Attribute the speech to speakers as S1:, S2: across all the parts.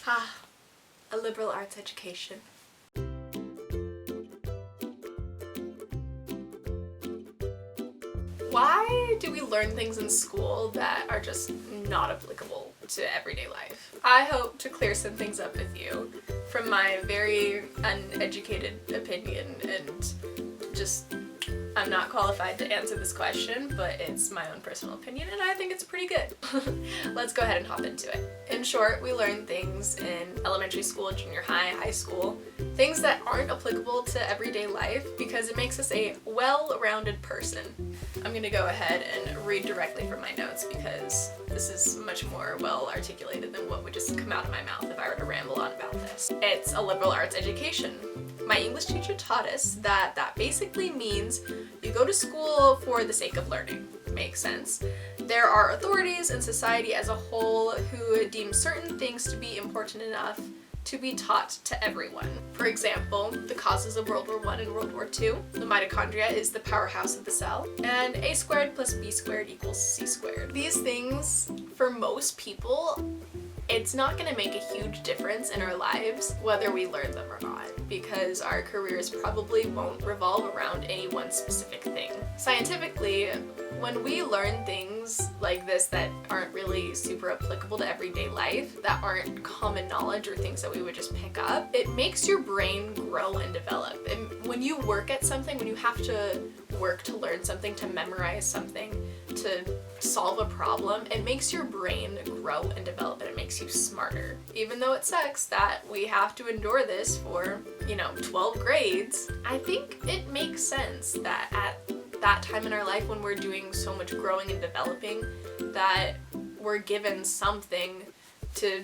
S1: Ah, a liberal arts education. Why do we learn things in school that are just not applicable to everyday life? I hope to clear some things up with you from my very uneducated opinion, and just I'm not qualified to answer this question, but it's my own personal opinion and I think it's pretty good. Let's go ahead and hop into it. In short, we learn things in elementary school, junior high, high school, things that aren't applicable to everyday life because it makes us a well-rounded person. I'm gonna go ahead and read directly from my notes because this is much more well articulated than what would just come out of my mouth if I were to ramble on about this. It's a liberal arts education. My English teacher taught us that basically means you go to school for the sake of learning. Makes sense. There are authorities in society as a whole who deem certain things to be important enough to be taught to everyone. For example, the causes of World War I and World War II, the mitochondria is the powerhouse of the cell, and a squared plus b squared equals c squared. These things, for most people, it's not going to make a huge difference in our lives whether we learn them or not, because our careers probably won't revolve around any one specific thing. Scientifically, when we learn things like this that aren't really super applicable to everyday life, that aren't common knowledge or things that we would just pick up, it makes your brain grow and develop. And when you work at something, when you have to work to learn something, to memorize something, to solve a problem, it makes your brain grow and develop and it makes you smarter. Even though it sucks that we have to endure this for, 12 grades, I think it makes sense that at that time in our life when we're doing so much growing and developing that we're given something to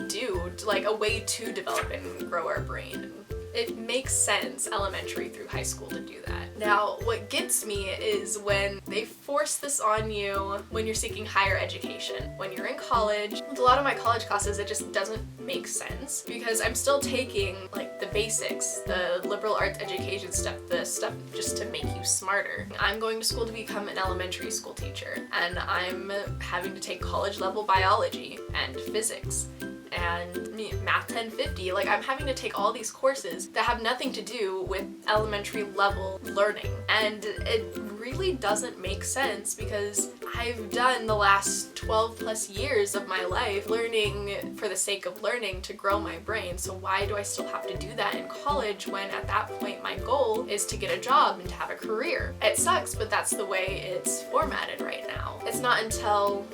S1: do, like a way to develop and grow our brain. It makes sense elementary through high school to do that. Now, what gets me is when they force this on you when you're seeking higher education. When you're in college, with a lot of my college classes, it just doesn't make sense because I'm still taking like the basics, the liberal arts education stuff, the stuff just to make you smarter. I'm going to school to become an elementary school teacher, and I'm having to take college level biology and physics and Math 1050. Like, I'm having to take all these courses that have nothing to do with elementary level learning, and it really doesn't make sense because I've done the last 12 plus years of my life learning for the sake of learning to grow my brain. So why do I still have to do that in college when at that point my goal is to get a job and to have a career? It sucks, but that's the way it's formatted right now. It's not until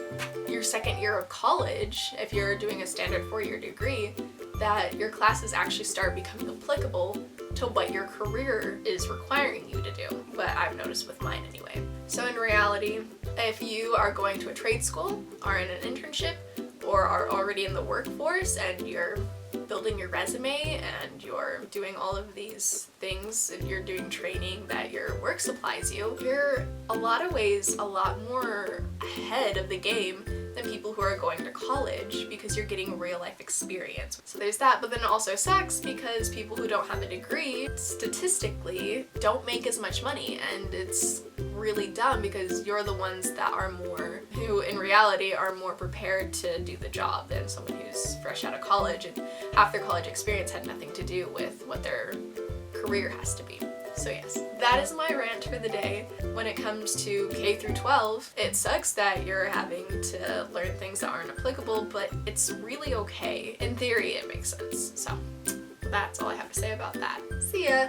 S1: your second year of college, if you're doing a standard 4-year degree, that your classes actually start becoming applicable to what your career is requiring you to do. But I've noticed with mine anyway. So in reality, if you are going to a trade school, are in an internship, or are already in the workforce and you're building your resume and you're doing all of these things and you're doing training that your work supplies you, you're a lot of ways a lot more ahead of the game than people who are going to college because you're getting real life experience. So there's that, but then it also sucks because people who don't have a degree statistically don't make as much money, and it's really dumb because you're the ones that are more, who in reality are more prepared to do the job than someone who's fresh out of college and half their college experience had nothing to do with what their career has to be. So yes, that is my rant for the day. When it comes to K through 12, it sucks that you're having to learn things that aren't applicable, but it's really okay. In theory, it makes sense. So that's all I have to say about that. See ya!